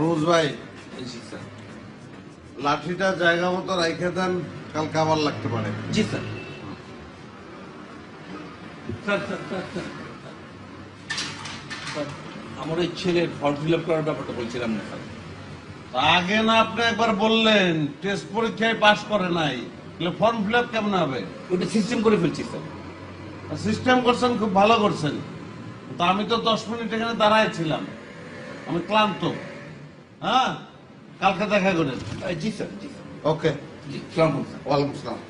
রোজ ভাই লাঠিটা জায়গা মতো রাইখে দেন, কালকে আবার লাগতে পারে। জি স্যার। আমার ওই ছেলের ফর্ম ফিল আপ করার ব্যাপারটা বলছিলাম না স্যার। আগে না আপনি একবার বললেন টেস্ট পরীক্ষায় পাশ করে নাই, ফর্ম ফিল আপ কেমন হবে? ওটা সিস্টেম করে ফেলছি স্যার। সিস্টেম করছেন, খুব ভালো করছেন। তো আমি তো 10 মিনিট এখানে দাঁড়ায় ছিলাম, আমি ক্লান্ত। হ্যাঁ, কালকে দেখা করেন। জি স্যার, জি স্যার। ওকে, জি, সালাম স্যার। ওয়ালাইকুম আসসালাম।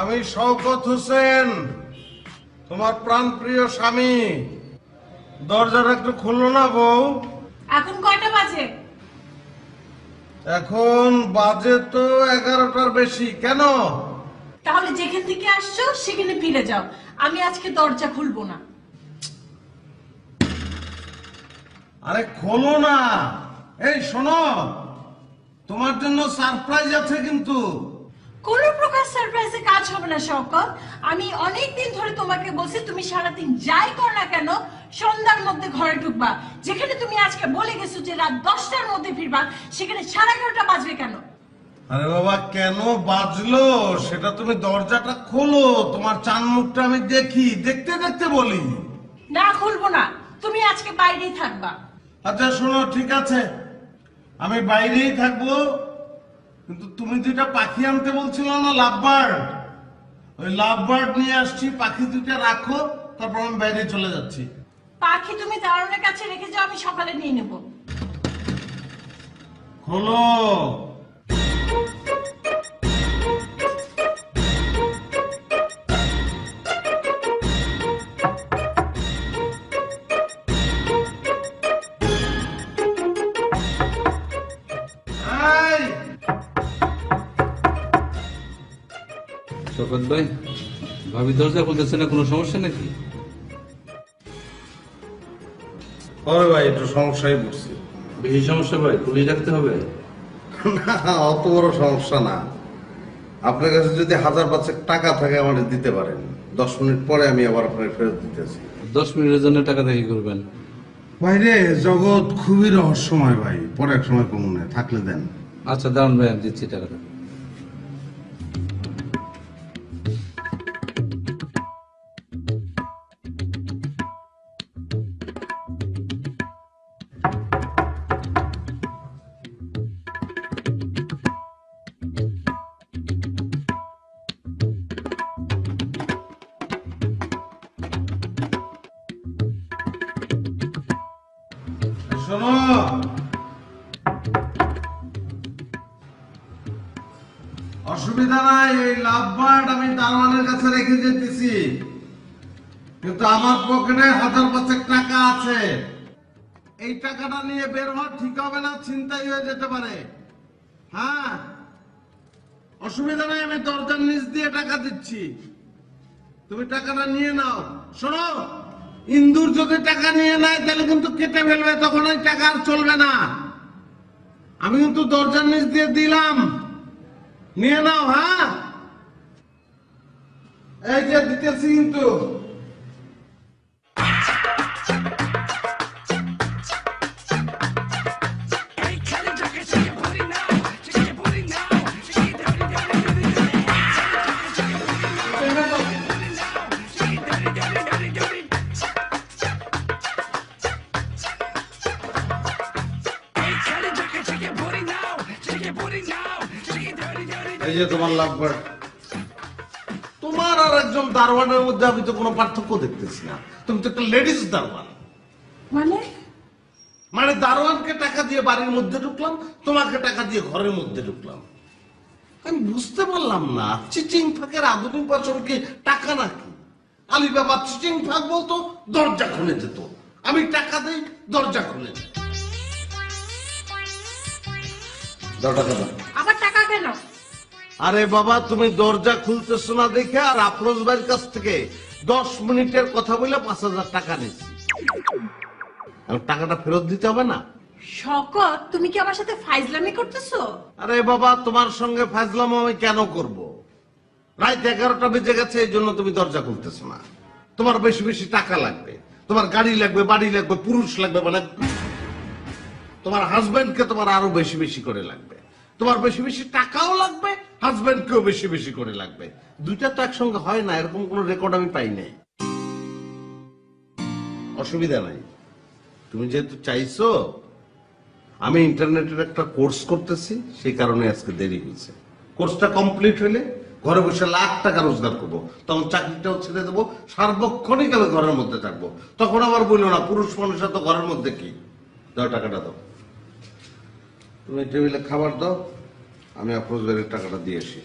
আমি শওকত হোসেন, তোমার প্রাণপ্রিয় স্বামী। দরজাটা একটু খুললো না বউ? এখন কয়টা বাজে? এখন বাজে তো 11টার বেশি। কেন? তাহলে যেখান থেকে আসছো সেখানে ফিরে যাও, আমি আজকে দরজা খুলবো না। আরে খোলো না। এই শোনো, তোমার জন্য সারপ্রাইজ আছে কিন্তু। কোন প্রকার সারপ্রাইজে কাজ হবে না শওকত। আমি অনেকদিন ধরে তোমাকে বলছি তুমি সারাদিন যাই কর না কেন সন্ধ্যার মধ্যে ঘরে ঢুকবা। যেখানে তুমি আজকে বলে গেছো যে রাত 10টার মধ্যে ফিরবা, সেখানে 11:30 বাজবে কেন? আরে বাবা, কেন বাজলো সেটা তুমি দরজাটা খোলো, তোমার চান মুখটা আমি দেখি, দেখতে দেখতে বলি। না, খুলবো না, তুমি আজকে বাইরেই থাকবা। আচ্ছা শোনো, ঠিক আছে, আমি বাইরেই থাকবো, কিন্তু তুমি দুইটা পাখি আনতে বলছিল না, লাভ বার্ড, ওই লাভ বার্ড নিয়ে আসছি। পাখি দুইটা রাখো, তারপর আমি বাইরে চলে যাচ্ছি। পাখি তুমি দারোয়ানের কাছে রেখে যাও, আমি সকালে নিয়ে নেব। খোলো। শওকত ভাই, ভাবি দরজা খুলতেছে না, কোনো সমস্যা নাকি? আরে ভাই, একটু সমস্যায় পড়ছি। বেশি সমস্যা ভাই, পুলিশ ডাকতে হবে? না, অত বড় সমস্যা না। আপনার কাছে যদি 1000 টাকা থাকে আমাদের দিতে পারেন, 10 মিনিট পরে আমি আবার আপনার ফেরত দিতেছি। 10 মিনিটের জন্য টাকা দেখি করবেন? ভাইরে, জগৎ খুবই রহস্যময় ভাই, পরে এক সময় কমনে থাকলে দেন। আচ্ছা দাঁড়ান ভাই, আমি দিচ্ছি টাকাটা। শোনো, অসুবিধা নাই, এই লাভ বার্ড আমি দারোয়ানের কাছে রেখে যেতেছি, কিন্তু আমার পকেটে 1000 টাকা আছে। এই টাকাটা নিয়ে বের হওয়া ঠিক হবে না, ছিনতাই হয়ে যেতে পারে। হ্যাঁ, অসুবিধা নাই, আমি দরজার নিচ দিয়ে টাকা দিচ্ছি, তুমি টাকাটা নিয়ে নাও। শোনো, ইন্দুর যদি টাকা নিয়ে নেয় তাহলে কিন্তু কেটে ফেলবে, তখন ওই টাকা আর চলবে না। আমি কিন্তু দরজার নিচ দিয়ে দিলাম, নিয়ে নাও। হ্যাঁ, এই যে দিতেছি কিন্তু। Shake your booty now, shake your booty now, shake it dirty, dirty. এই যে তোমার লাভবার্ড। তোমার আর একজন দারোয়ানের মধ্যে আমি তো কোনো পার্থক্য দেখতেছি না। তুমি তো একটা লেডিস দারোয়ান। মানে দারোয়ানকে টাকা দিয়ে বাড়ির মধ্যে ঢুকলাম, তোমাকে টাকা দিয়ে ঘরের মধ্যে ঢুকলাম। আমি বুঝতে পারলাম না, চিচিং ফাঁকের আধুনিক বছর কি টাকা নাকি? আলিবাবা চিচিং ফাঁক বলতো, দরজা খুলে যেত। আমি টাকা দেই, দরজা খুলে যেত। টাকা দাও। আবার টাকা কেন? আরে বাবা, তুমি দরজা খুলতেছো না দেখে আর আফরোজ ভাইয়ের কাছ থেকে 10 মিনিটের কথা বলে 5,000 টাকা নিচ্ছি। টাকাটা ফেরত দিতে হবে না? শকত, তুমি কি আমার সাথে ফাইজলামি করতেছো? আরে বাবা, তোমার সঙ্গে ফাজলামো আমি কেন করব? রাত 11টা বেজে গেছে, এই জন্য তুমি দরজা খুলতেছো না। তোমার বেশি বেশি টাকা লাগবে, তোমার গাড়ি লাগবে, বাড়ি লাগবে, পুরুষ লাগবে, মানে তোমার হাজবেন্ডকে তোমার আরো বেশি বেশি করে লাগবে। তোমার বেশি বেশি টাকাও লাগবে, হাজবেন্ডকেও বেশি বেশি করে লাগবে। দুইটা তো একসঙ্গে হয় না, এরকম কোন রেকর্ড আমি পাই নাই। অসুবিধা নাই, তুমি যেহেতু চাইছো। আমি ইন্টারনেটের একটা কোর্স করতেছি, সেই কারণে আজকে দেরি হয়েছে। কোর্সটা কমপ্লিট হলে ঘরে বসে লাখ টাকা রোজগার করবো, তখন চাকরিটাও ছেড়ে দেবো, সার্বক্ষণিক আমি ঘরের মধ্যে থাকবো। তখন আবার বললো না পুরুষ মানুষের তো ঘরের মধ্যে কি। দাও টাকাটা দাও, তুমি টেবিলে খাবার দাও, আমি আফরোজ ভাইয়ের টাকাটা দিয়ে আসি।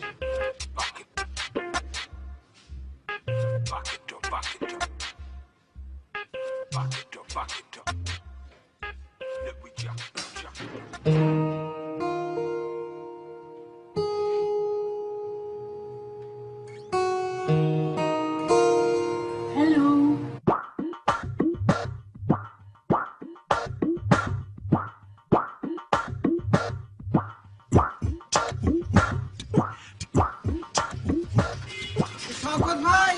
হ্যালো, শকত ভাই,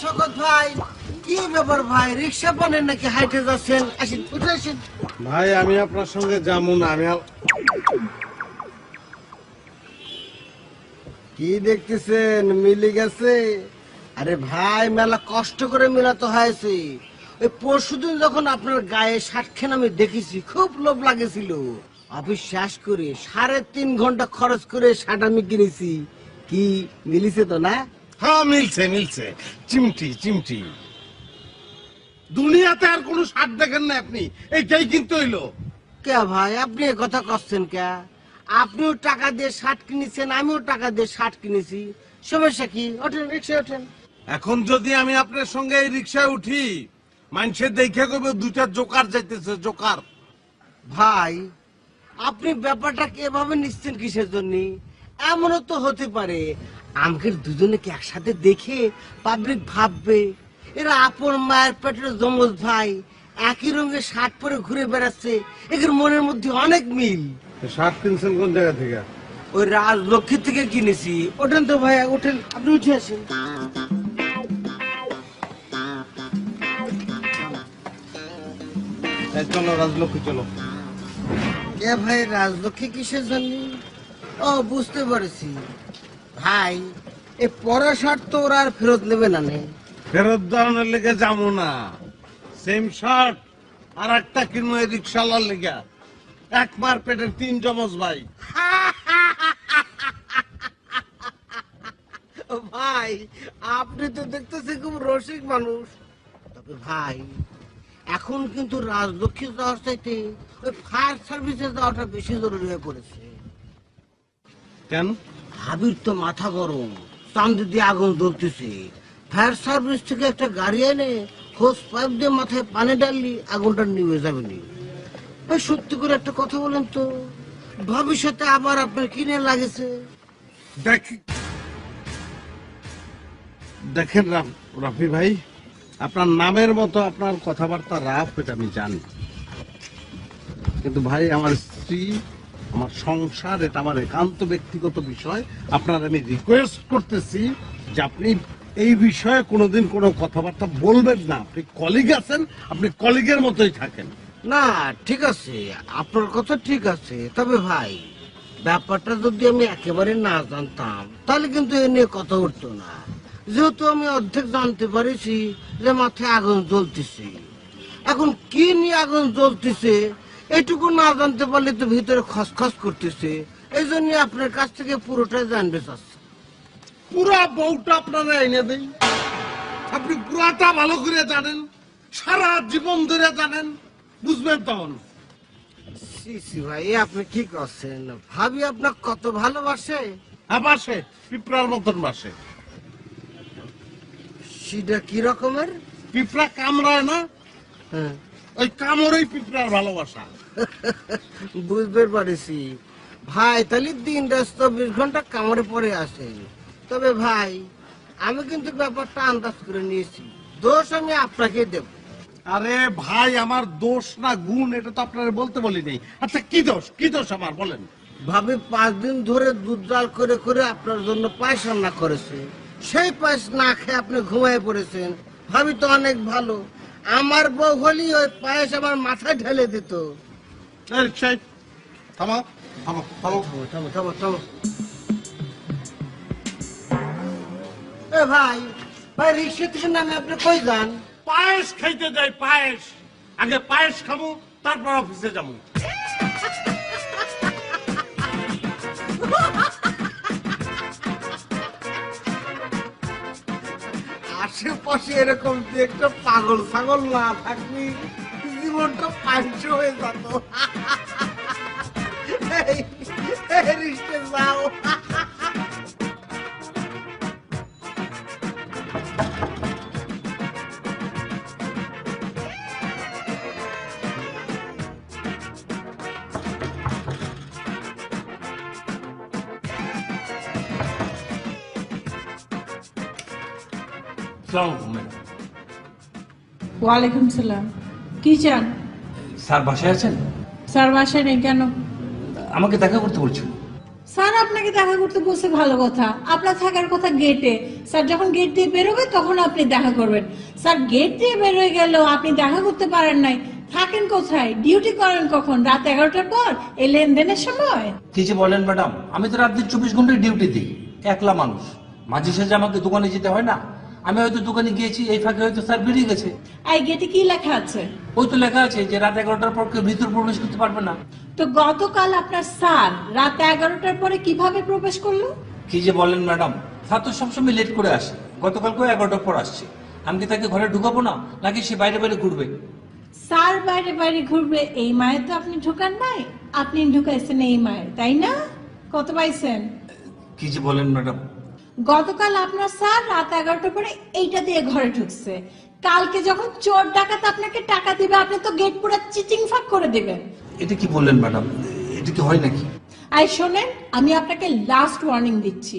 শকত ভাই, কি ব্যাপার ভাই? রিক্সা পানেন নাকি হাইটে যাচ্ছেন? আসেন, উঠে আসেন। ভাই আমি আপনার সঙ্গে যাবো না। আমি কি দেখতেছেন, মিলি গেছে? আরে ভাই, মেলা কষ্ট করে মেলাতে হয়েছে। ওই পরশুদিন যখন আপনার গায়ে শার্টখান আমি দেখেছি, খুব লোভ লাগেছিল। অফিস শেষ করে 3.5 ঘন্টা খরচ করে শার্ট আমি কিনেছি। কি মিলিছে তো না? হ্যাঁ মিলছে মিলছে, চিমটি চিমটি। দুনিয়াতে আর কোন শার্ট দেখেন না আপনি, এইটাই কিন্তু হইলো। কে ভাই, আপনি এ কথা করছেন কে? আপনিও টাকা দিয়ে শার্ট কিনেছেন, আমিও টাকা দিয়ে শার্ট কিনেছি, সমস্যা কি? ওঠেন, রিক্সায় ওঠেন। এখন যদি আমি আপনার সঙ্গে এই রিক্সায় উঠি, মানুষের দেখে কইবে দুইটা জোকার যাইতেছে, জোকার। ভাই, আপনি ব্যাপারটা এভাবে নিচ্ছেন কিসের জন্য? এমনও তো হতে পারে আমাকে দুজনেকে একসাথে দেখে পাবলিক ভাববে এরা আপন মায়ের পেটের যমজ ভাই, একই রঙের শার্ট পরে ঘুরে বেড়াচ্ছে, এদের মনের মধ্যে অনেক মিল। শার্ট কিনছেন কোন জায়গা থেকে? ওই রাজলক্ষ্মী থেকে কিনেছি। ওঠেন তো ভাই, ওঠেন, আপনি উঠে আসেন। চলো রাজলক্ষ্মী চলো। কে ভাই, রাজলক্ষ্মী কিসের জন্য? ও, বুঝতে পারছি ভাই, এই পরা শার্ট তো ওরা আর ফেরত নেবে না। ফেরত দেওয়ানোর লেগে যাবো না, সেম শার্ট আর একটা কিনবো এই রিক্সাওয়ালার লেগে। এক মার পেটের 3 যমজ ভাই। ভাই, আপনি তো দেখতেছি খুব রসিক মানুষ। তবে ভাই, এখন কিন্তু রাজলক্ষ্মী যাওয়ার চাইতে ওই ফায়ার সার্ভিসে যাওয়াটা বেশি জরুরি হয়ে পড়েছে। কেন? হাবির তো মাথা গরম, চান্দি দিয়ে আগুন জ্বলতেছে। ফায়ার সার্ভিস থেকে একটা গাড়ি এনে হোস পাইপ দিয়ে মাথায় পানি ডাললি আগুনটা নিভে যাবে নি। ভাই, সত্যি করে একটা কথা বলেন তো, ভবিষ্যতে আবার আপনার কিনে লাগেছে? দেখেন রাফি ভাই, আপনার নামের মতো আপনার কথাবার্তা রাফ, এটা আমি জানি। কিন্তু ভাই, আমার স্ত্রী, আমার সংসার, এটা আমার একান্ত ব্যক্তিগত বিষয়। আপনার আমি রিকোয়েস্ট করতেছি যে আপনি এই বিষয়ে কোনোদিন কোনো কথাবার্তা বলবেন না। আপনি কলিগ আছেন, আপনি কলিগের মতোই থাকেন। না, ঠিক আছে, আপনার কথা ঠিক আছে। তবে ভাই, ব্যাপারটা যদি আমি একেবারে না জানতাম তাহলে কিন্তু এ নিয়ে কথা উঠতো না। যেহেতু আমি অর্ধেক জানতে পারিছি যে মাথায় আগুন জ্বলতেছে, এখন কি নিয়ে আগুন জ্বলতেছে এটুকু না জানতে পারলে তো ভিতরে খসখস করতেছে, এই জন্য আপনার কাছ থেকে পুরোটা জানতে চাচ্ছি। পুরা বউটা আপনারা এনে দেই, আপনি পুরাটা ভালো করে জানেন, সারা জীবন ধরে জানেন, বুঝবেন তখন। সি ভাই, আপনি কি করছেন? ভাবি আপনার কত ভালোবাসে। বাসে পিঁপড়ার মতন বাসে। সেটা কি রকমের? পিঁপড়া কামড়ায় না, হ্যাঁ, ওই কামড়েই পিঁপড়ার ভালোবাসা। বুঝতে পারিছি ভাই। তাহলে দিন 24 ঘন্টা কামড়ে পড়ে আসে। তবে ভাই, আমি কিন্তু ব্যাপারটা আন্দাজ করে নিয়েছি, দোষ আমি আপনাকে দেব। আরে ভাই, আমার দোষ না গুণ এটা তো আপনারা বলতে বলি নাই। আচ্ছা কি দোষ, কি দোষ আমার বলেন? ভাবি 5 দিন ধরে দুধ জাল করে করে আপনার জন্য পায়েস রান্না করেছে। সেই পায়েস না খেয়ে আপনি ঘুমায় পড়েছেন। ভাবি তো অনেক ভালো, আমার বউ হলি ওই পায়েস আমার মাথায় ঢেলে দিত। এই সেই, থামো থামো থামো। থামো থামো থামো। এ ভাই, ভাই রিক্সা থেকে নামে আপনি কই যান? পায়েস খাইতে যাই, পায়েস। আগে পায়েস খাবো, তারপর অফিসে যাবো। আশেপাশে এরকম যে একটা পাগল ছাগল না থাকবি, জীবনটা পাঁচ হয়ে যেত। রিক্সা যাও। ওয়ালাইকুম সালাম। কি চান? স্যার বাসায় আছেন? স্যার বাসায় নেই কেন? আমাকে দেখা করতে বলছেন। স্যার আপনাকে দেখা করতে বলছে ভালো কথা, আপনার থাকার কথা গেটে। স্যার যখন গেট দিয়ে বেরোবে তখন আপনি দেখা করবেন। স্যার গেট দিয়ে বেরোয় গেল, আপনি দেখা করতে পারেন নাই। থাকেন কোথায়? ডিউটি করেন কখন? রাত 11টার পর, এই লেনদেনের সময়? কি যে বলেন ম্যাডাম, আমি তো রাত দিন 24 ঘন্টায় ডিউটি দিই। একলা মানুষ, মাঝে সাঝে আমাকে দোকানে যেতে হয় না। আমি হয়তো দোকানে গিয়েছি, এই ফাঁকে হয়তো স্যার বেরিয়ে গেছে। এই গেটে কি লেখা আছে? ওই তো লেখা আছে যে রাত 11টার পর কেউ ভিতর প্রবেশ করতে পারবে না। তো গতকাল আপনার স্যার রাত 11টার পরে কিভাবে প্রবেশ করলো? কি যে বলেন ম্যাডাম, স্যার তো সবসময় লেট করে আসে। গতকালকেও 11টার পর আসছে। আমি কি তাকে ঘরে ঢুকাবো না, নাকি সে বাইরে বাইরে ঘুরবে? স্যার বাইরে বাইরে ঘুরবে, এই মায়ের তো আপনি ঢুকান নাই, আপনি ঢুকাইছেন এই মায়ের, তাই না? কত পাইছেন? কি যে বলেন ম্যাডাম, গতকাল আপনার স্যার রাত 11টার পরে এইটা দিয়ে ঘরে ঢুকছে। কালকে যখন চোর ডাকাত আপনাকে টাকা দিবে, আপনি তো গেট পুরো চিচিং ফাঁক করে দিবেন। এটা কি বললেন ম্যাডাম? এটা কি হয় নাকি? আর শোনেন, আমি আপনাকে লাস্ট ওয়ার্নিং দিচ্ছি,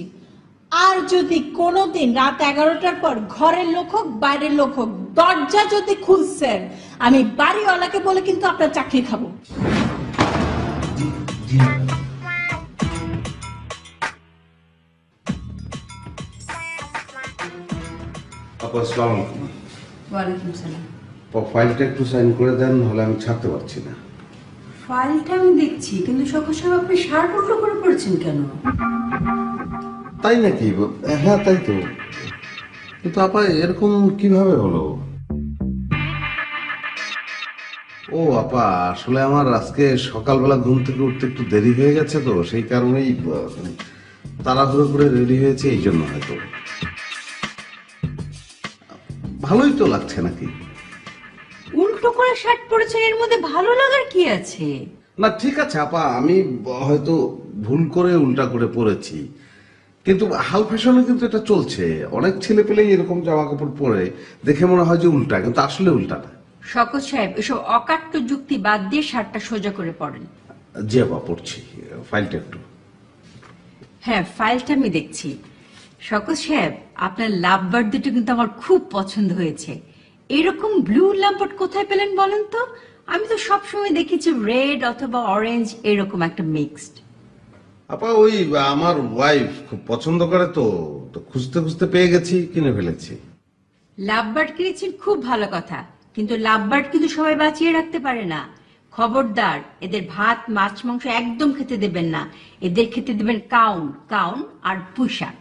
আর যদি কোনোদিন রাত 11টার পর ঘরের লোক হোক বাইরের লোক হোক দরজা যদি খুলছেন, আমি বাড়িওয়ালাকে বলে কিন্তু আপনার চাকরি খাবো। জি ম্যাডাম। আপা আসসালামু আলাইকুম। ওয়ালাইকুম সালাম। ফাইলটা একটু সাইন করে দেন, নাহলে আমি ছাড়তে পারছি না। ফাইলটা আমি দেখছি, কিন্তু সকাল সকাল আপনি শার্ট উল্টো করে পড়েছেন কেন? তাই নাকি? হ্যাঁ তাই তো, কিন্তু আপা এরকম কিভাবে হলো? ও আপা, আসলে আমার আজকে সকালবেলা ঘুম থেকে উঠতে একটু দেরি হয়ে গেছে, তো সেই কারণেই তাড়াহুড়ো করে রেডি হয়েছে, এই জন্য হয়তো। ভালোই তো লাগছে নাকি? উল্টো করে শার্ট পরেছেন, এর মধ্যে ভালো লাগার কি আছে? না ঠিক আছে আপা, আমি হয়তো ভুল করে উল্টা করে পরেছি, কিন্তু হাল ফ্যাশনে কিন্তু এটা চলছে। অনেক ছেলে পেলেই এরকম জামা কাপড় পরে, দেখে মনে হয় যে উল্টা, কিন্তু আসলে উল্টা না। শকত সাহেব, এসব অকাট্য যুক্তি বাদ দিয়ে শার্টটা সোজা করে পড়েন। জি আপা, পড়ছি। ফাইলটা একটু। হ্যাঁ, ফাইলটা আমি দেখছি। শকত সাহেব, আপনার লাভ বার্ড দুটো কিন্তু আমার খুব পছন্দ হয়েছে। এরকম ব্লু লাভবার্ড কোথায় পেলেন বলেন তো? আমি তো সবসময় দেখেছি রেড অথবা অরেঞ্জ, এরকম একটা মিক্সড। আপা ওই আমার ওয়াইফ খুব পছন্দ করে, তো তো খুঁজতে খুঁজতে পেয়ে গেছি, কিনে ফেলেছি। লাভবার্ড কিনেছেন, খুব ভালো কথা, কিন্তু লাভবার্ড কিন্তু সবাই বাঁচিয়ে রাখতে পারে না। খবরদার, এদের ভাত মাছ মাংস একদম খেতে দেবেন না। এদের খেতে দেবেন কাউন কাউন আর পুঁইশাক।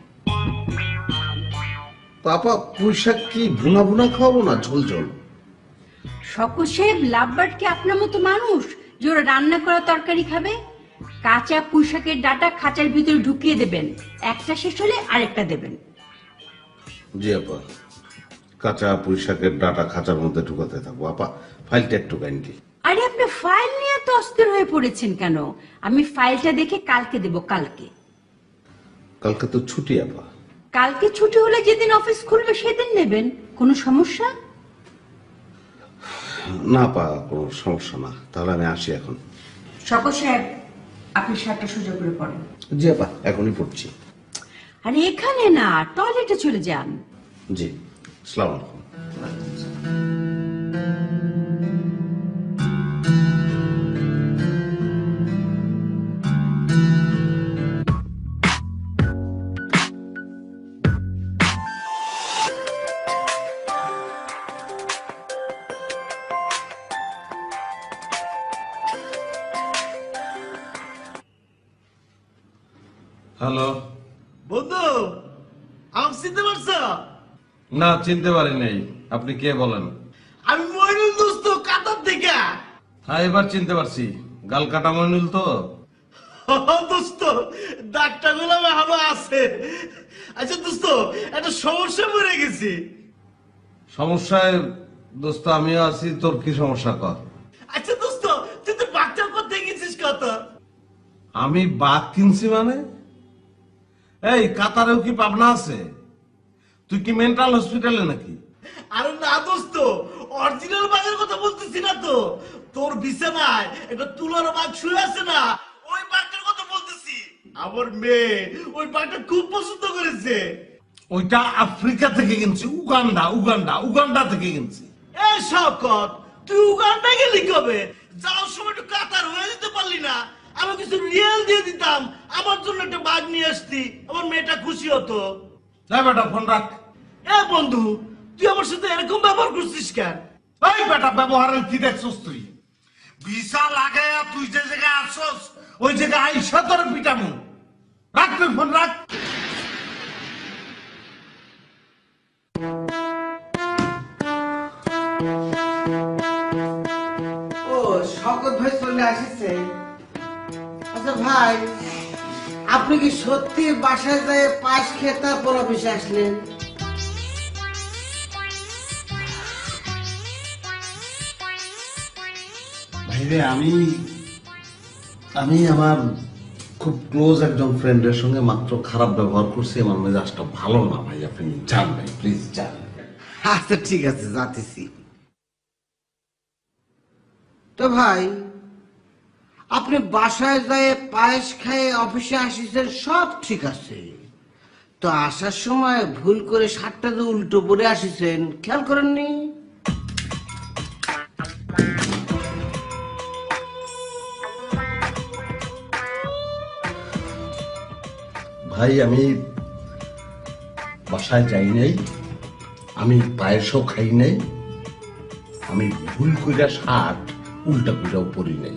তো আপা পুঁইশাক কি ভুনা ভুনা খাওয়াবো না ঝোল ঝোল? শকত সাহেব, লাভবার্ড কি আপনার মতো মানুষ যে ওরা রান্না করা তরকারি খাবে? কাঁচা পুঁইশাকের ডাটা খাঁচার ভিতরে ঢুকিয়ে দেবেন, একটা শেষ হলে আরেকটা দেবেন। জি আপা, কাঁচা পুঁইশাকের ডাটা খাঁচার মধ্যে ঢুকাতে থাকবো। আপা ফাইলটা একটু কাইন্ডলি। আরে আপনি ফাইল নিয়ে তো অস্থির হয়ে পড়েছেন কেন? আমি ফাইলটা দেখে কালকে দেব, কালকে। কালকে তো ছুটি আপা। কালকে ছুটি হলে যেদিন অফিস খুলবে সেদিন নেবেন, কোনো সমস্যা? না আপা, কোনো সমস্যা না। তাহলে আমি আসি এখন। সকল সাহেব, আপনি শার্টটা সোজা করে পড়েন। জি আপা, এখনই পড়ছি। আরে এখানে না, টয়লেটে চলে যান। জি, আসসালামু আলাইকুম। হ্যালো। বন্ধু, আমাকে চিনতে পারছো? না, চিনতে পারি নাই। আপনি কে বলেন? আমি মইনুল দোস্ত, কাতার থেকে। হ্যাঁ, এবার চিনতে পারছি। গাল কাটা মইনুল তো? দোস্ত, ডাকটা গুলো ভালো আছে। আচ্ছা দোস্ত, একটা সমস্যা পড়ে গেছি। সমস্যায় দোস্ত আমিও আছি। তোর কি সমস্যা কর? আচ্ছা দোস্ত, তুই তো বাচ্চা করতে গেছিস কত? আমি বাঘ কিনছি মানে? এই কাতারেও কি পাবনা আছে? তুই কি মেন্টাল হসপিটালে নাকি? আরে না দোস্ত, অরিজিনাল বাঘের কথা বলতেছি না তো। তোর বিছানায় একটা তুলার বাঘ শুয়ে আছে না, ওই বাঘটার কথা বলতেছি। আমার মেয়ে ওই বাঘটা খুব পছন্দ করেছে। ওইটা আফ্রিকা থেকে কিনছি। উগান্ডা থেকে কিনছি। এ শকত, তুই উগান্ডা গেলি কবে? যাওয়ার সময় একটু কাতার হয়ে যেতে পারলি না? আমি কিছু রিয়েল দিয়ে দিতাম, আমার জন্য একটা বাঘ নিয়ে আসতি, আমার মেয়েটা খুশি হতো। যাই বেটা, ফোন রাখ। এ বন্ধু, তুই আমার সাথে এরকম ব্যবহার করছিস কেন? এই বেটা, ব্যবহারের কি দেখছস তুই? ভিসা লাগাইয়া তুই যে জায়গায় আসছস, ওই জায়গায় আইসা তোর পিটামু। রাখ তুই ফোন, রাখ। ও শকত ভাই চলে আসছে। আচ্ছা ভাই, আপনি কি সত্যি বাসায় যায় পাশ খেয়ে তারপর অফিসে আসলেন? ভাইরে, আমি আমার খুব ক্লোজ একজন ফ্রেন্ডের সঙ্গে মাত্র খারাপ ব্যবহার করছি। আমার মেজাজটা ভালো না ভাই। আপনি যান ভাই, প্লিজ যান। আচ্ছা ঠিক আছে, যাতেছি। তো ভাই, আপনি বাসায় যায় পায়েস খায় অফিসে আসিছেন, সব ঠিক আছে। তো আসার সময় ভুল করে শার্টটা যে উল্টো পরে আসিছেন, খেয়াল করেননি? ভাই, আমি বাসায় যাই নাই, আমি পায়েসও খাই নাই, আমি ভুল কইরা শার্ট উল্টা কইরাও পরি নাই।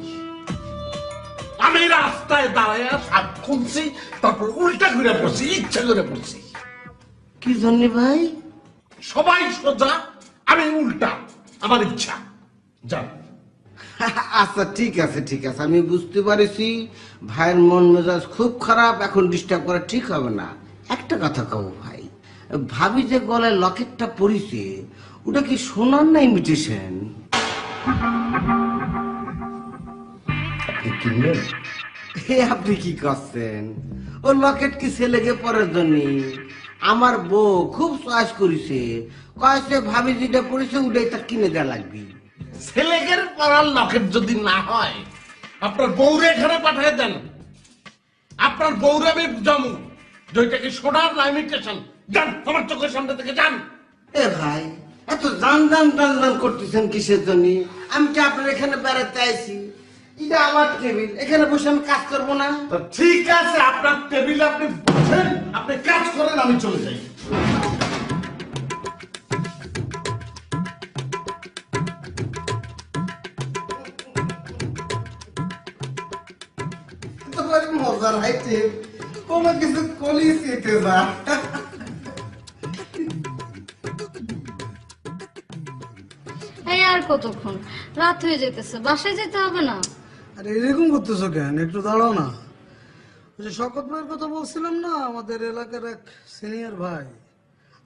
আমি রাস্তায় দাঁড়ায় শার্ট খুলছি, তারপর উল্টা কইরা পড়ছি, ইচ্ছা করে পড়ছি। কি জন্য ভাই? সবাই সোজা, আমি উল্টা, আমার ইচ্ছা। যান। আচ্ছা ঠিক আছে, আমি বুঝতে পারছি ভাইয়ের মন মেজাজ খুব খারাপ, এখন ডিস্টার্ব করা ঠিক হবে না। একটা কথা কব ভাই, ভাবি যে গলায় লকেটটা পরিছে, ওটা কি সোনার না ইমিটেশন? আপনি কিনবেন? আপনি কি করছেন? ও লকেট কি ছেলেকে পরার জন্য? আমার বউ খুব চয়েস করেছে, কয়েছে ভাবি যেটা পড়েছে ওটাই তার কিনে দেওয়া লাগবে। ছেলেকের পরার লকেট যদি না হয়, আপনার বউরে এখানে পাঠিয়ে দেন। আপনার বউরে আমি বুঝামু যে ওইটা কি সোনার না ইমিটেশন। যান, আমার চোখের সামনে থেকে যান। এ ভাই, এত জান করতেছেন কিসের জন্য? আমি কি আপনার এখানে বেড়াতে আইছি? এটা আমার টেবিল, এখানে বসে আমি কাজ করবো না? তো ঠিক আছে, আপনার টেবিলে আপনি বসেন, আপনি কাজ করেন, আমি চলে যাই। তোমার মজার হাইতে কোনো কিছু কলিস এতে যা। এই আর কতক্ষণ? রাত হয়ে যেতেছে, বাসায় যেতে হবে না? আরে এরকম করতেছো কেন? একটু দাঁড়াও না। ওই যে শকত ভাইয়ের কথা বলছিলাম না, আমাদের এলাকার এক সিনিয়র ভাই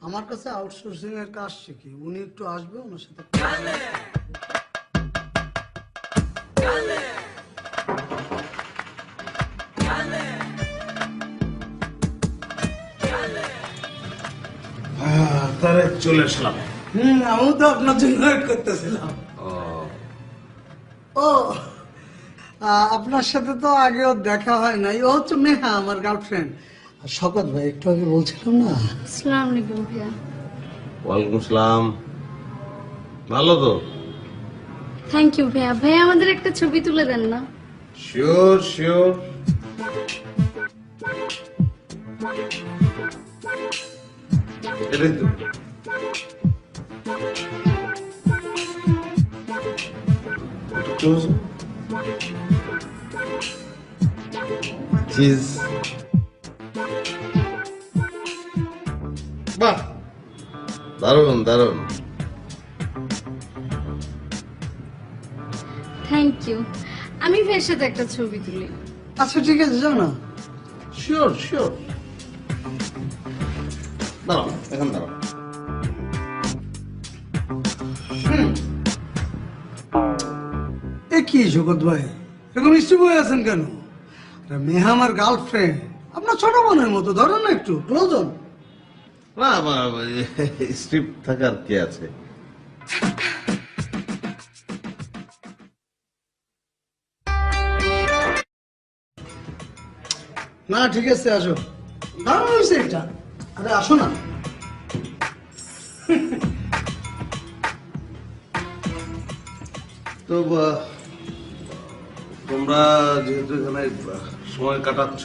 আমার কাছে আউটসোর্সিং এর কাজ শিখি, উনি একটু আসবে, ওনার সাথে তাহলে চলে আসলাম। আমিও তো আপনার জন্য ওয়েট করতেছিলাম। ও আপনার সাথে তো আগেও দেখা হয় নাই। ও হচ্ছে মেহা, আমার গার্লফ্রেন্ড। আর শকত ভাই একটু আগে বলছিলাম না। আসসালামু আলাইকুম ভাইয়া। ওয়ালাইকুম আসসালাম। ভালো তো? থ্যাংক ইউ ভাইয়া। ভাইয়া আমাদের একটা ছবি তুলে দেন না? Sure sure. এটাই তো। চিজ। বাহ, দারুণ দারুণ। Thank you. আমি ভাইয়ের সাথে একটা ছবি তুলি। আচ্ছা ঠিক আছে, যাও না। Sure sure. দাঁড়াও, এখন দাঁড়াও। এ কি শকত ভাই, এরকম মিষ্টি বয়ে আছেন কেন? আরে মেহা আমার গার্লফ্রেন্ড, আপনার ছোট বোনের মতো, ধরেন না একটু ক্লোজ হন। না, স্ট্রিপ থাকার কি আছে? না ঠিক আছে, আসো। দাঁড়ানো হয়েছে এটা। আরে আসো না। তো তোমরা যেহেতু এখানে সময় কাটাচ্ছ,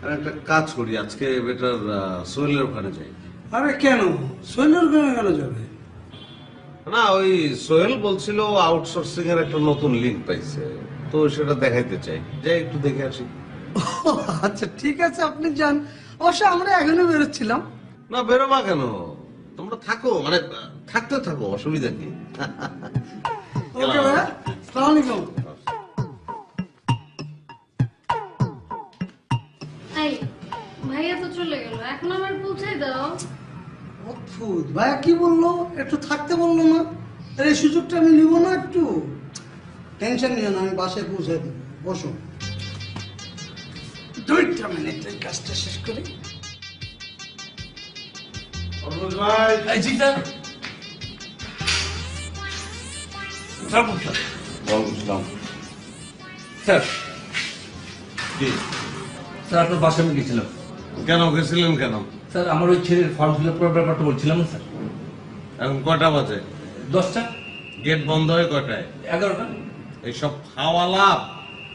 আমি একটা কাজ করি, আজকে বেটার সোহেলের ওখানে যাই। আরে কেন সোহেলের ওখানে কেন যাবে? না, ওই সোহেল বলছিল আউটসোর্সিং এর একটা নতুন লিঙ্ক পাইছে, তো সেটা দেখাইতে চাই, যাই একটু দেখে আসি। ও, আচ্ছা ঠিক আছে, আপনি যান। অবশ্য আমরা এখনো বেরোচ্ছিলাম। না, বেরোবা কেন? তোমরা থাকো, মানে থাকতে থাকো, অসুবিধা কি? ওকে ভাইয়া, আসসালামু আলাইকুম। এই ভাইয়া তো চলে গেল, এখন আমার পৌঁছাই দাও। অদ্ভুত, ভাইয়া কি বললো? একটু থাকতে বললো না? আরে এই সুযোগটা আমি নিব না? একটু টেনশন নিও না, আমি বাসায় পৌঁছে দেবো। বসো, 2 মিনিট এই কাজটা শেষ করি। এই জি স্যার। স্যার বলছেন? বুঝলাম। স্যার, কি? স্যার আপনার বাসায় আমি গেছিলাম। কেন গেছিলেন কেন? স্যার আমার ওই ছেলের ফর্ম ফিল আপ করার ব্যাপারটা বলছিলাম না স্যার। এখন কয়টা বাজে? 10টা। গেট বন্ধ হয় কয়টায়? 11টা। এইসব খাওয়া লাভ,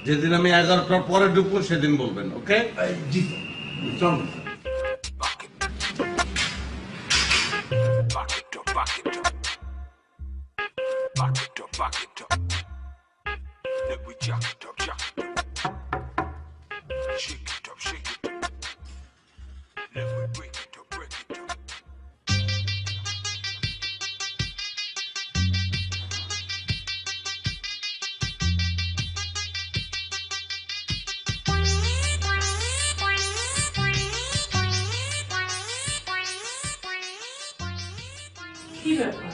যেদিন আমি 11টার পরে ঢুকবো সেদিন বলবেন, ওকে? জি স্যার। কি ব্যাপার,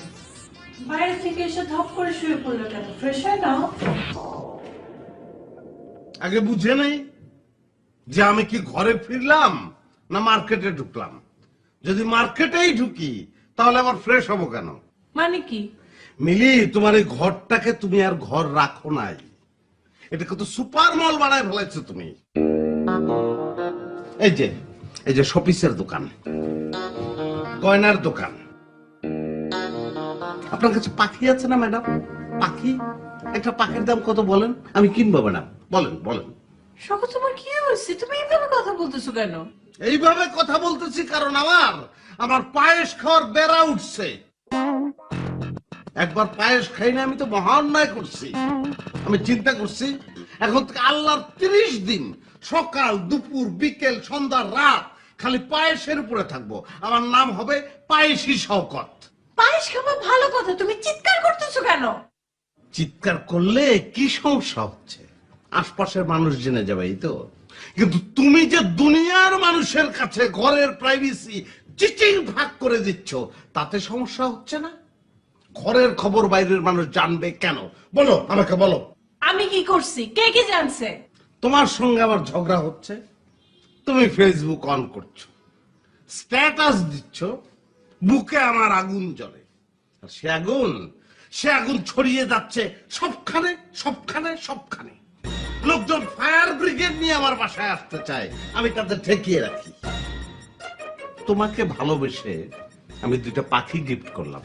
বাইরে থেকে এসে ধপ করে শুয়ে পড়লো কেন? ফ্রেশ হয় নাও। আগে বুঝে নেই যে আমি কি ঘরে ফিরলাম না মার্কেটে ঢুকলাম। যদি মার্কেটেই ঢুকি তাহলে আবার ফ্রেশ হবো কেন? মানে কি? মিলি, তোমার এই ঘরটাকে তুমি আর ঘর রাখো নাই, এটাকে তো সুপার মল বানায় ফেলাইছো তুমি। এই যে শপিসের দোকান, গয়নার দোকান। আপনার কাছে পাখি আছে না ম্যাডাম? পাখি, একটা পাখির দাম কত বলেন, আমি কিনবো ম্যাডাম, বলেন বলেন। শখ, তোমার কি হয়েছে? তুমি এইভাবে কথা বলতেছো কেন? এইভাবে কথা বলতেছি কারণ আমার পায়েস খাওয়ার বেড়া উঠছে। একবার পায়েস খাই না, আমি তো মহা অন্যায় করছি। আমি চিন্তা করছি এখন থেকে আল্লাহর 30 দিন সকাল দুপুর বিকেল সন্ধ্যা রাত খালি পায়েসের উপরে থাকবো। আমার নাম হবে পায়েসি শওকত। পায়েস খাওয়া ভালো কথা, তুমি চিৎকার করতেছো কেন? চিৎকার করলে কি সমস্যা হচ্ছে? আশপাশের মানুষ জেনে যাবে, এই তো। কিন্তু তুমি যে দুনিয়ার মানুষের কাছে ঘরের প্রাইভেসি চিচিং ভাগ করে দিচ্ছ, তাতে সমস্যা হচ্ছে না? ঘরের খবর বাইরের মানুষ জানবে কেন? বলো, আমাকে বলো। আমি কি করছি? কে কি জানছে? তোমার সঙ্গে আমার ঝগড়া হচ্ছে, তুমি ফেসবুক অন করছো, স্ট্যাটাস দিচ্ছ, বুকে আমার আগুন জ্বলে। আর সে আগুন ছড়িয়ে যাচ্ছে সবখানে সবখানে সবখানে। লোকজন ফায়ার ব্রিগেড নিয়ে আমার বাসায় আসতে চায়, আমি তাদের ঠেকিয়ে রাখি। তোমাকে ভালোবেসে আমি 2টা পাখি গিফট করলাম,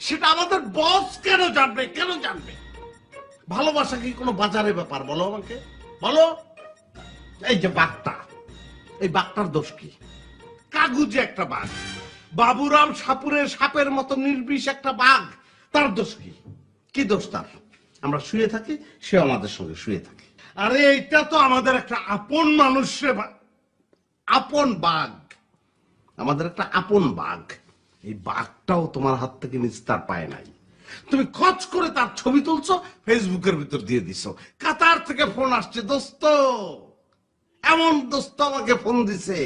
সেটা আমাদের বস কেন জানবে? কেন জানবে? ভালোবাসা কি কোনো বাজারে ব্যাপার? বলো আমাকে, বলো। এই যে বাঘটা, এই বাঘটার দোষ কি? কাগুজে একটা বাঘ, বাবুরাম সাপুরের সাপের মতো নির্বিষ একটা বাঘ, তার দোষ কি? কি দোষ তার? আমরা শুয়ে থাকি, সে আমাদের সঙ্গে শুয়ে থাকে। আরে এটা তো আমাদের একটা আপন মানুষের আপন বাঘ, আমাদের একটা আপন বাঘ। এই বাঘটাও তোমার হাত থেকে নিস্তার পায় নাই। তুমি খচ করে তার ছবি তুলছো, ফেসবুকের ভিতর দিয়ে দিছো। কাতার থেকে ফোন আসছে, দোস্ত। এমন দোস্ত আমাকে ফোন দিছে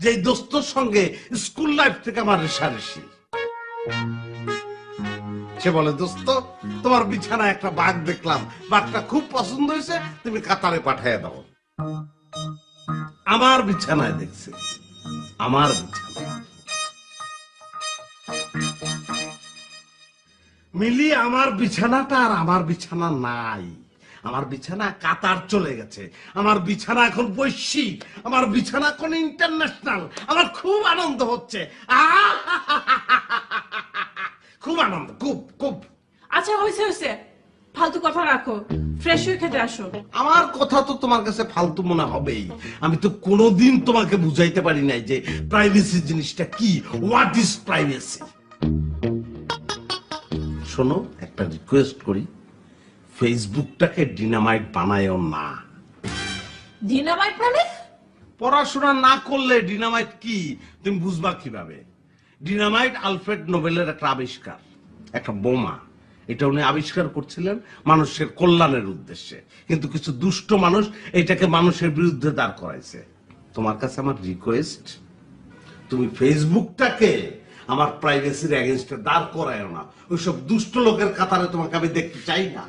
যে দোস্তর সঙ্গে স্কুল লাইফ থেকে আমার রেশারেশি। সে বলে, দোস্ত তোমার বিছানায় একটা বাঘ দেখলাম, বাঘটা খুব পছন্দ হয়েছে, তুমি কাতারে পাঠিয়ে দাও। আমার বিছানায় দেখছে, আমার বিছানায়। মিলি, আমার বিছানাটা আর আমার বিছানা নাই। আমার বিছানা কাতার চলে গেছে, আমার বিছানা এখন বৈশ্বিক, আমার বিছানা এখন ইন্টারন্যাশনাল। আমার খুব আনন্দ হচ্ছে, খুব আনন্দ, খুব খুব। আচ্ছা, হয়েছে, ফালতু কথা রাখো, ফ্রেশ হয়ে খেতে আসো। আমার কথা তো তোমার কাছে ফালতু মনে হবেই। আমি তো কোনোদিন তোমাকে বুঝাইতে পারি নাই যে প্রাইভেসি জিনিসটা কি, হোয়াট ইজ প্রাইভেসি। শোনো, একটা রিকোয়েস্ট করি, ফেসবুকটাকে ডিনামাইট বানায়ও না। ডিনামাইট মানে? পড়াশোনা না করলে ডিনামাইট কি তুমি বুঝবা কিভাবে? ডিনামাইট আলফ্রেড নোবেলের একটা আবিষ্কার, একটা বোমা। এটা উনি আবিষ্কার করছিলেন মানুষের কল্যাণের উদ্দেশ্যে, কিন্তু কিছু দুষ্ট মানুষ এটাকে মানুষের বিরুদ্ধে দাঁড় করাইছে। তোমার কাছে আমার রিকোয়েস্ট, তুমি ফেসবুকটাকে আমার প্রাইভেসির এগেইনস্টে দাঁড় করায়ও না। ওইসব দুষ্ট লোকের কাতারে তোমাকে আমি দেখতে চাই না।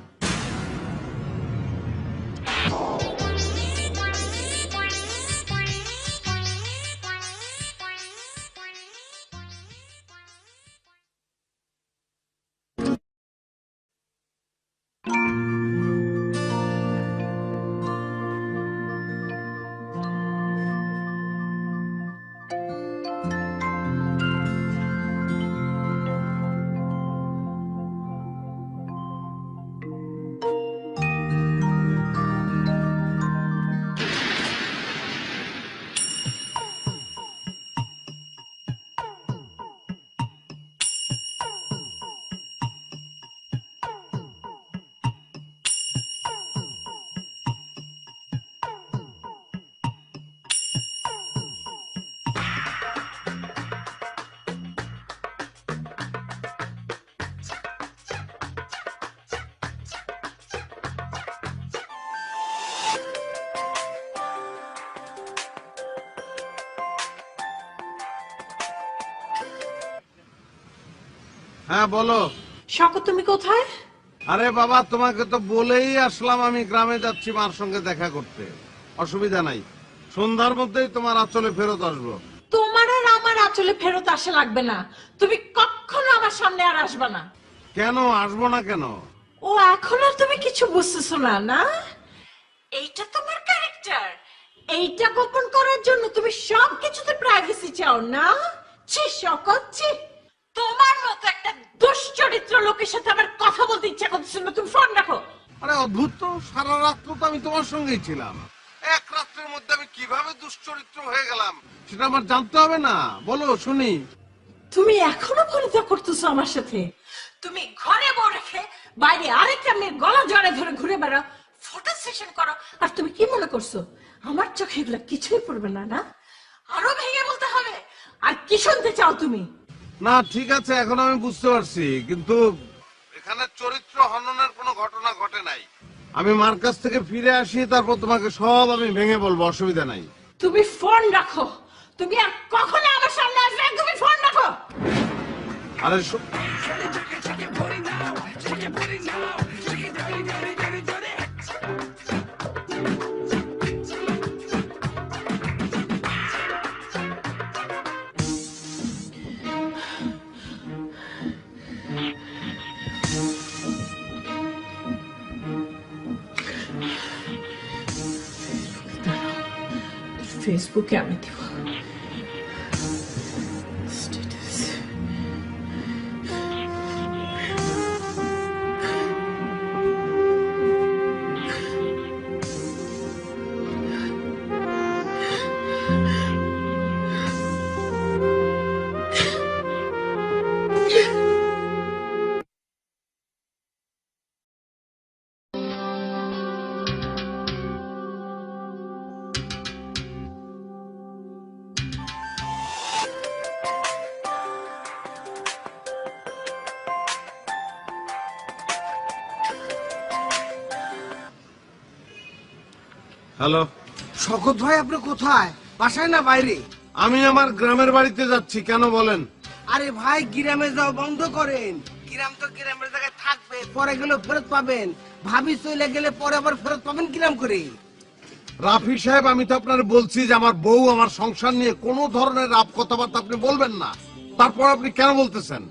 হ্যাঁ বলো। শকত, তুমি কোথায়? আরে বাবা, তোমাকে তো বলেই আসলাম আমি গ্রামে যাচ্ছি মার সঙ্গে দেখা করতে। অসুবিধা নাই, সন্ধ্যার মধ্যেই তোমার আঁচলে ফেরত আসবো। তোমার আর আমার আঁচলে ফেরত আসা লাগবে না, তুমি কখনো আমার সামনে আর আসবে না। কেন আসবো না কেন? ও, এখন আর তুমি কিছু বুঝতেছো না, না? এইটা তোমার ক্যারেক্টার। এইটা গোপন করার জন্য তুমি সবকিছুতে প্রাইভেসি চাও, না? ছি শকত, ছি। তোমার মতো একটা দুশ্চরিত্র লোকের সাথে আমার কথা বলতে ইচ্ছা করছে না, তুমি ফোন রাখো। আরে অদ্ভুত তো, সারা রাত্র তো আমি তোমার সঙ্গেই ছিলাম। এক রাত্রের মধ্যে আমি কিভাবে দুশ্চরিত্র হয়ে গেলাম সেটা আমার জানতে হবে না? বলো শুনি। তুমি এখনো পরিচয় করতেছো আমার সাথে? তুমি ঘরে বউ রেখে বাইরে আরেকটা মেয়ের গলা জড়ে ধরে ঘুরে বেড়াও, ফটো সেশন করো, আর তুমি কি মনে করছো আমার চোখে এগুলো কিছুই পড়বে না? না, আরো ভেঙে বলতে হবে। আর কি শুনতে চাও তুমি? না ঠিক আছে, এখন আমি বুঝতে পারছি, কিন্তু এখানে চরিত্র হননের কোনো ঘটনা ঘটে নাই। আমি মার কাছ থেকে ফিরে আসি, তারপর তোমাকে সব আমি ভেঙে বলবো, অসুবিধা নাই। তুমি ফোন রাখো, তুমি আর কখনো আমার সামনে আসবে না, তুমি ফোন রাখো। আরে ফেসবুকে আমি দিব স্ট্যাটাস। হ্যালো, শকত ভাই আপনি কোথায়? বাসায় না বাইরে? আমি আমার গ্রামের বাড়িতে যাচ্ছি, কেন বলেন? আরে ভাই গ্রামে যাও বন্ধ করেন। গ্রাম তো গ্রামের জায়গায় থাকবে, পরে গেলে ফেরত পাবেন। ভাবি চলে গেলে পরে আবার ফেরত পাবেন কিরাম করে? রাফি সাহেব, আমি তো আপনার বলছি যে আমার বউ, আমার সংসার নিয়ে কোনো ধরনের রাপ কথাবার্তা আপনি বলবেন না, তারপর আপনি কেন বলতেছেন?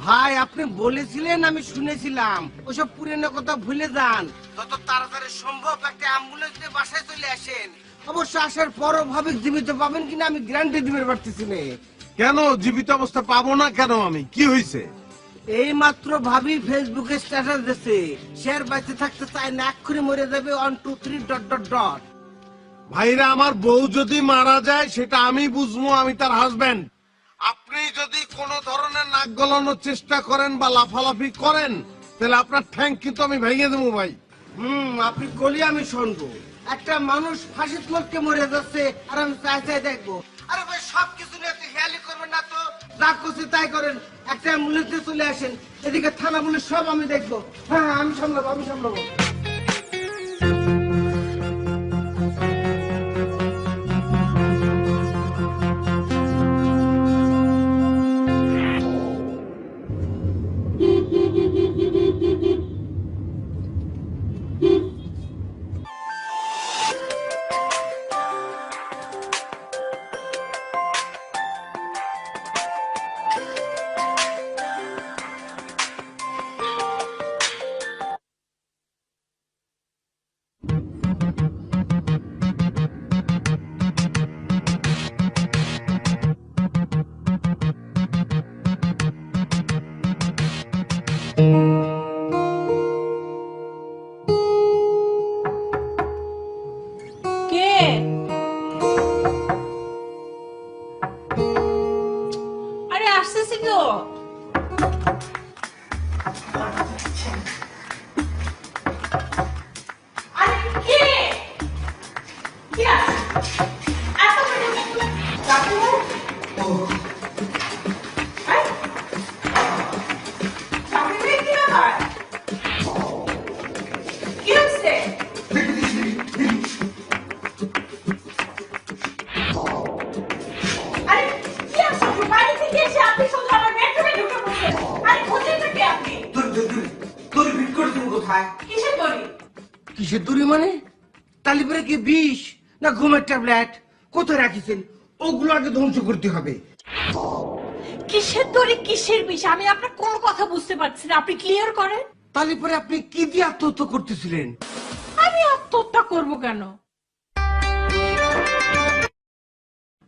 ভাই আপনি বলেছিলেন, আমি শুনেছিলাম। ওসব পুরনো কথা ভুলে যান। যত তাড়াতাড়ি সম্ভব একটা অ্যাম্বুলেন্স নিয়ে বাসায় চলে আসেন। অবশ্য আসার পরও ভাবি জীবিত পাবেন কিনা আমি গ্যারান্টি দিতে পারতেছি না। কেন জীবিত অবস্থা পাবো না কেন? আমি কি হয়েছে? এই মাত্র ভাবি ফেসবুকে স্ট্যাটাস দিয়েছে, শেয়ার বাইতে থাকতে চায় না, এক্ষুনি মরে যাবে 1 2 3... ভাইরা, আমার বউ যদি মারা যায় সেটা আমি বুঝবো, আমি তার হাজবেন্ড। আপনি যদি কোনো ধরনের নাক গলানোর চেষ্টা করেন বা লাফালাফি করেন, তাহলে আপনার ঠ্যাং কিন্তু আমি ভেঙে দেবো ভাই। আপনি কলি আমি শুনবো। একটা মানুষ ফাঁসির লোককে মরে যাচ্ছে আর আমি চাই চাই দেখবো। আরে ভাই সবকিছু নিয়ে একটু হেয়ালি করবেন না তো, যা করছে তাই করেন। একটা অ্যাম্বুলেন্সে চলে আসেন, এদিকে থানা পুলিশ সব আমি দেখবো। হ্যাঁ আমি সামলাবো, আমি সামলাবো। কে? আরে আসতেছি তো। আরে কে? কে আসছে? এত ডাকু? আরে ডাকু রে, কি ব্যাপার? কি হচ্ছে? আরে কি আসছে? বাড়ি থেকে এসে আপনি শুধু আমার বেডরুমে ঢুকে পড়ছেন। আরে কোথায় থেকে আপনি? তোর ভিট করে তুমি কোথায়? কিসের দড়ি? কিসের দূরে মানে? তালিপরে কি বিষ না ঘুমের ট্যাবলেট? কোথায় রাখিছেন? ওগুলো আগে ধ্বংস করতে হবে। কিসের দড়ি, কিসের বিষ? আমি আপনার কোন কথা বুঝতে পারছি না, আপনি ক্লিয়ার করেন। তালিপরে আপনি কি দিয়ে আত্মহত্যা করতেছিলেন? আমি আত্মহত্যা করব কেন?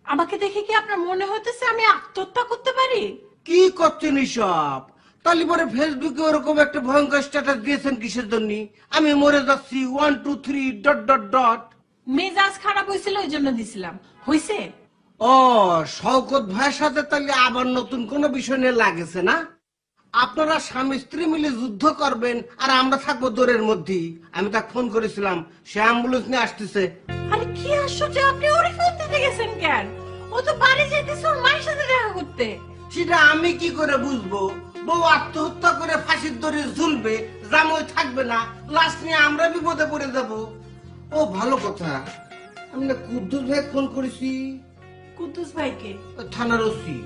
আমাকে দেখে কি আপনার মনে হইতেছে আমি আত্মহত্যা করতে পারি? কি করছেন এসব? তালিপরে ফেসবুকে ওরকম একটা ভয়ঙ্কর স্ট্যাটাস দিয়েছেন কিসের জন্য? আমি মরে যাচ্ছি 1 2 3... মেজাজ খারাপ হয়েছিল ওই জন্য দিছিলাম। হইছে? ও শওকত ভাইয়ের সাথে তাহলে আবার নতুন কোন বিষয় নিয়ে লাগেছে না? আপনারা স্বামী স্ত্রী মিলে যুদ্ধ করবেন আর আমরা থাকবো দৌড়ের মধ্যেই। আমি তাকে ফোন করেছিলাম, সে অ্যাম্বুলেন্স নিয়ে আসতেছে। আরে কি আশ্চর্য, আপনি ওরে ফোন দিতে গেছেন কেন? ও তো বাড়ি যাইতেছে ওর মায়ের সাথে দেখা করতে। সেটা আমি কি করে বুঝবো? বউ আত্মহত্যা করে ফাঁসির দড়ি ঝুলবে, জামাই থাকবে না, লাশ নিয়ে আমরা বিপদে পড়ে যাব। ও ভালো কথা, আমি না কুদ্দুস ভাই ফোন করেছি, কুদ্দুস ভাইকে? থানার ওসি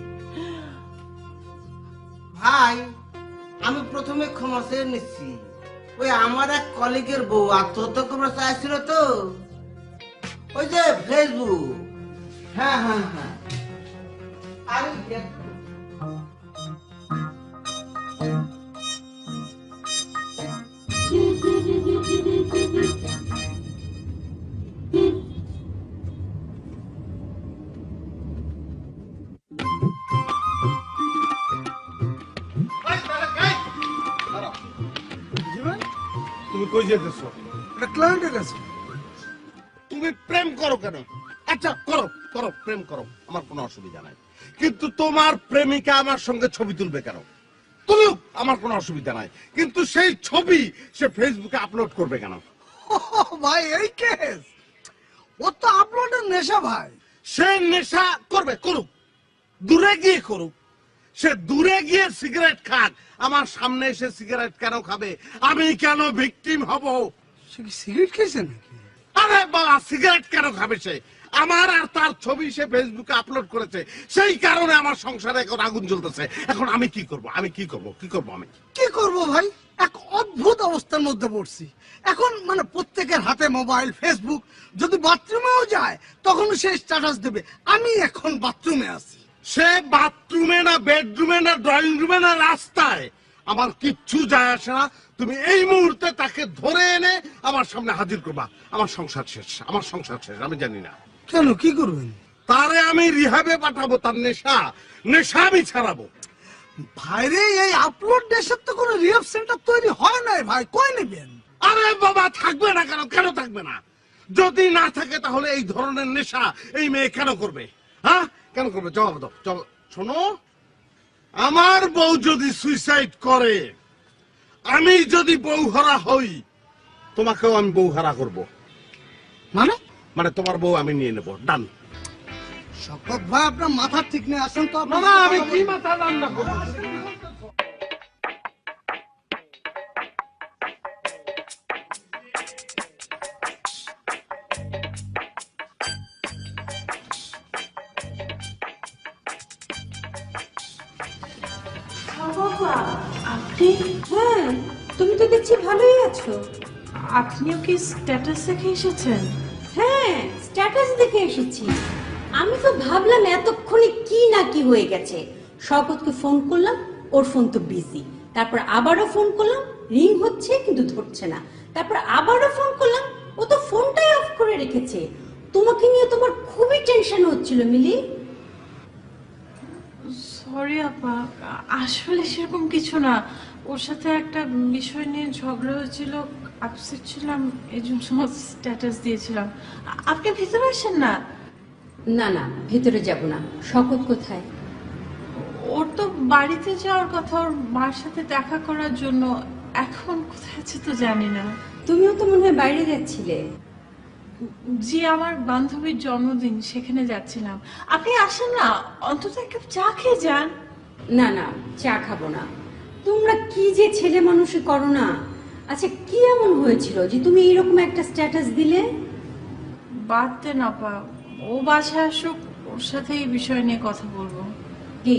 ভাই। আমি প্রথমে ক্ষমা চেয়ে নিচ্ছি, ওই আমার এক কলিগের বউ আত্মহত্যা করতে চাইছিল তো, ওই যে ফেসবুক। হ্যাঁ হ্যাঁ হ্যাঁ, আমি তুমি কই যেতেছো? একটা ক্লায়েন্টের কাছে। তুমি প্রেম করো কেন? আচ্ছা করো করো, প্রেম করো, আমার কোনো অসুবিধা নাই, কিন্তু তোমার প্রেমিকা আমার সঙ্গে ছবি তুলবে কেন? তুলুক, আমার কোনো অসুবিধা নাই, কিন্তু সেই ছবি সে ফেসবুকে আপলোড করবে কেন? ভাই এই কেস, ও তো আপলোডের নেশা ভাই। সে নেশা করবে, করুক, দূরে গিয়ে করুক। সে দূরে গিয়ে সিগারেট খাক, আমার সামনে এসে সিগারেট কেন খাবে? আমি কেন ভিকটিম হব? সে কি সিগারেট খেয়েছে নাকি? আরে বাবা, সিগারেট কেন খাবে সে? আমার আর তার ছবি সে ফেসবুকে আপলোড করেছে, সেই কারণে আমার সংসারে এখন আগুন জ্বলতেছে। এখন আমি কি করব? আমি কি করব? কি করব? আমি কি করব ভাই, এক অদ্ভুত অবস্থার মধ্যে পড়ছি এখন। মানে প্রত্যেকের হাতে মোবাইল, ফেসবুক, যদি বাথরুমেও যায় তখন সে স্ট্যাটাস দেবে আমি এখন বাথরুমে আছি। সে বাথরুমে না বেডরুমে না ড্রয়িং রুমে না রাস্তায়, আমার কিচ্ছু যায় আসে না। তুমি এই মুহূর্তে তাকে ধরে এনে আমার সামনে হাজির করবা। আমার সংসার শেষ, আমার সংসার শেষ। আমি জানি না কেন, কি করবেন? তারে আমি রিহাবে পাঠাবো, তার নেশা নেশা আমি ছাড়াবো। ভাইরে, এই আপলোড দেশের তো কোনো রিহাব সেন্টার তৈরি হয় নাই ভাই, কই নেবেন? আরে বাবা, থাকবে না কেন? কেন থাকবে না? যদি না থাকে তাহলে এই ধরনের নেশা এই মেয়ে কেন করবে? হ্যাঁ, কেন করবে? জবাব দাও, জবাব। শোনো, আমার বউ যদি সুইসাইড করে, আমি যদি বউহারা হই, তোমাকেও আমি বউহারা করব। মানে মানে তোমার বউ আমি নিয়ে নেব। ডান। শপথ ভাই, আপনার মাথা ঠিক নেই, আসেন তো। না না, আমি কি মাথা রান্না করবো? আপনি? হ্যাঁ, তুমি তো দেখছি ভালোই আছো। আপনিও কি স্ট্যাটাস দেখে এসেছেন? হ্যাঁ, স্ট্যাটাস দেখে এসেছি। আমি তো ভাবলাম এতক্ষণে কি না কি হয়ে গেছে। শওকতকে ফোন করলাম, ওর ফোন তো বিজি। তারপর আবারও ফোন করলাম, রিং হচ্ছে কিন্তু ধরছে না। তারপর আবারও ফোন করলাম, ও তো ফোনটাই অফ করে রেখেছে। তোমাকে নিয়ে তোমার খুবই টেনশন হচ্ছিল মিলি। সরি আপা, আসলে সেরকম কিছু না। ওর সাথে একটা বিষয় নিয়ে ঝগড়া হয়েছিল, আপসেট ছিলাম, এই জন্য স্ট্যাটাস দিয়েছিলাম। আপনি ভিতরে আসেন না। না না, ভেতরে যাব না। শওকত কোথায়? ওর তো বাড়িতে যাওয়ার কথা, ওর মার সাথে দেখা করার জন্য। এখন কোথায় আছে তো জানি না। তুমিও তো মনে হয় বাইরে যাচ্ছিলে। জি, আমার বান্ধবীর জন্মদিন, সেখানে যাচ্ছিলাম। আপনি আসেন না, অন্তত এক কাপ চা খেয়ে যান। না না, চা খাবো না। তোমরা কি যে ছেলে মানুষই করো না। আচ্ছা, কি এমন হয়েছিল যে তুমি এইরকম একটা স্ট্যাটাস দিলে? বাদ দেন আপা, ও বাসায় আসুক, ওর সাথে এই বিষয় নিয়ে কথা বলবো। কি,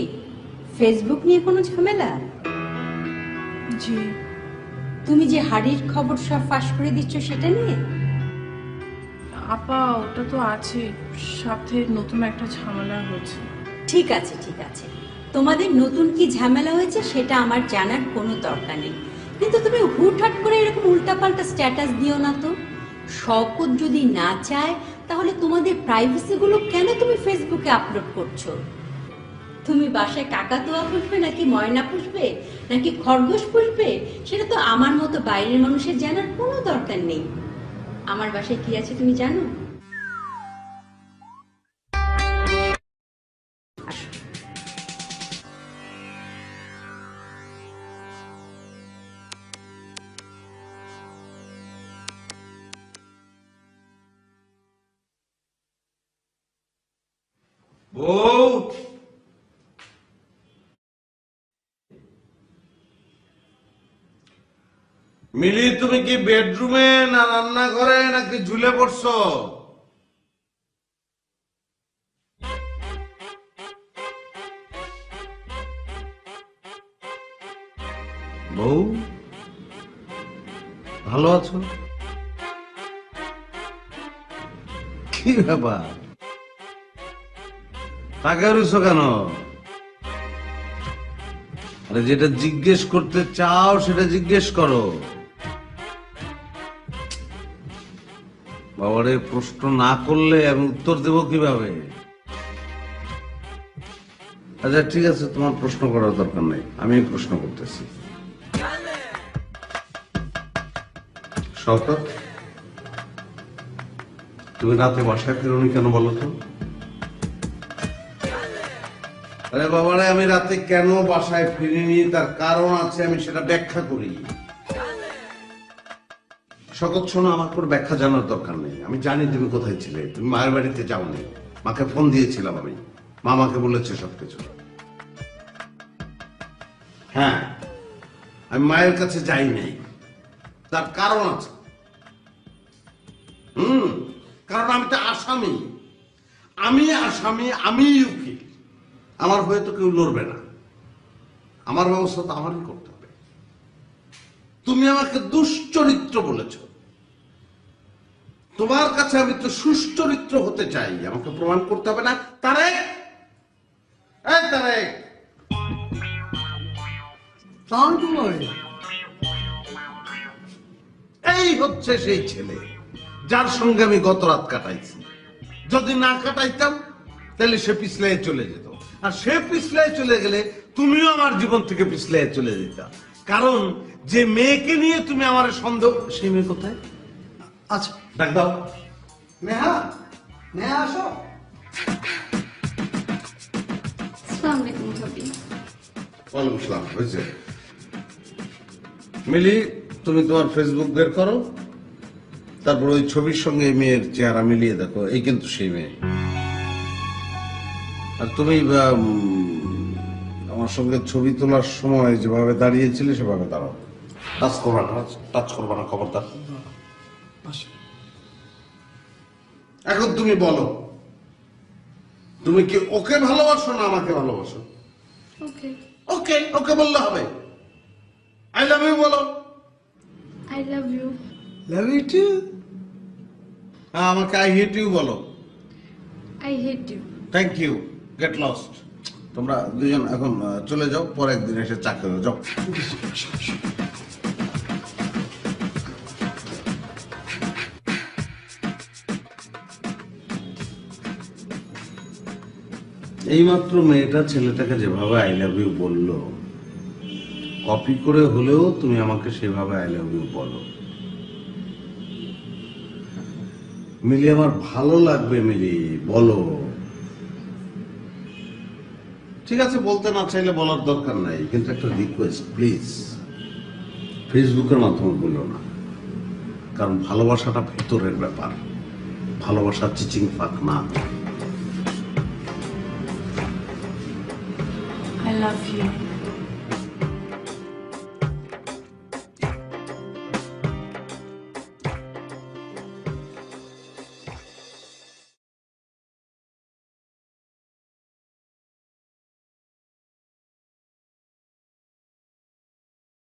ফেসবুক নিয়ে কোনো ঝামেলা? জি। তুমি যে হাড়ির খবর সব ফাঁস করে দিচ্ছ সেটা নিয়ে? আপা, ওটা তো আছে, সাথে নতুন একটা ঝামেলা হয়েছে। ঠিক আছে ঠিক আছে, তোমাদের নতুন কি ঝামেলা হয়েছে সেটা আমার জানার কোনো দরকার নেই, কিন্তু তুমি হুটহাট করে এরকম উল্টাপাল্টা স্ট্যাটাস দিও না তো। শওকত যদি না চায় তাহলে তোমাদের প্রাইভেসি গুলো কেন তুমি ফেসবুকে আপলোড করছো? তুমি বাসায় কাকাতুয়া পুষবে নাকি ময়না পুষবে নাকি খরগোশ পুষবে সেটা তো আমার মতো বাইরের মানুষের জানার কোনো দরকার নেই। আমার বাসায় কি আছে তুমি জানো? বউ, মিলি, তুমি কি বেডরুমে না রান্নাঘরে নাকি ঝুলে পড়ছো? বউ, ভালো আছো? কি ব্যাপার, টাকা রইছো কেন? আরে যেটা জিজ্ঞেস করতে চাও সেটা জিজ্ঞেস করো। বাবারে, প্রশ্ন না করলে আমি উত্তর দেব কিভাবে? আচ্ছা ঠিক আছে, তোমার প্রশ্ন করার দরকার নেই, আমি প্রশ্ন করতেছি। শওকত, তুমি রাতে বাসায় ফেরোনি কেন বলো তো? আরে বাবারে, আমি রাতে কেন বাসায় ফিরিনি তার কারণ আছে, আমি সেটা ব্যাখ্যা করি। শওকত শোনো, আমার কোনো ব্যাখ্যা জানার দরকার নেই। আমি জানি তুমি কোথায় ছিলে, তুমি মায়ের বাড়িতে যাওনি। মাকে ফোন দিয়েছিলাম আমি, মা আমাকে বলেছে সবকিছু। হ্যাঁ, আমি মায়ের কাছে যাই নাই, তার কারণ আছে। কারণ আমি তো আসামি, আমি উকিল, আমার হয়ে তো কেউ লড়বে না। আমার ব্যবস্থা তো আমারই করতে হবে। তুমি আমাকে দুশ্চরিত্র বলেছ, তোমার কাছে আমি তো সুচরিত্র হতে চাই, আমাকে প্রমাণ করতে হবে না। তারেক, এই তারেক, এই হচ্ছে সেই ছেলে যার সঙ্গে আমি গত রাত কাটাইছি। যদি না কাটাইতাম তাহলে সে পিছলাই চলে যেত, আর সে পিছলাই চলে গেলে তুমিও আমার জীবন থেকে পিছলাই চলে যেত। কারণ যে মেয়েকে নিয়ে তুমি আমার সন্দেহ, সেই মেয়ে কোথায়? আচ্ছা, ডাক দাও। নেহা, নেহা আসো। আসসালামু আলাইকুম ভাবি। ওয়ালাইকুম আসসালাম। হয়েছে মিলি, তুমি তোমার ফেসবুক বের করো, তারপর ওই ছবির সঙ্গে এই মেয়ের চেহারা মিলিয়ে দেখো, এই কিন্তু সেই মেয়ে। আর তুমি আমার সঙ্গে ছবি তোলার সময় যেভাবে দাঁড়িয়েছিলে সেভাবে দাঁড়াও। টাচ করবা না, খবরদার। এখন তুমি বলো, তুমি কি ওকে ভালোবাসো না আমাকে ভালোবাসো? ওকে। ওকে, ওকে বললে হবে। আই লাভ ইউ বলো। I love you. Love you too. আমাকে আই হেট ইউ বলো। I hate you. Thank you, get lost. তোমরা দুজন এখন চলে যাও, পরে একদিন এসে চা খেয়ে যাও। এইমাত্র মেয়েটা ছেলেটাকে যেভাবে আই লাভ ইউ বললো, কপি করে হলেও তুমি আমাকে সেভাবে আই লাভ ইউ বলো। মিলি, আমার ভালো লাগবে। মিলি, বলো। ঠিক আছে, বলতে না চাইলে বলার দরকার নাই, কিন্তু একটা রিকোয়েস্ট প্লিজ, ফেসবুকের মাধ্যমে বলো না। কারণ ভালোবাসাটা ভেতরের ব্যাপার, ভালোবাসা চিচিং ফাঁক না। I love you.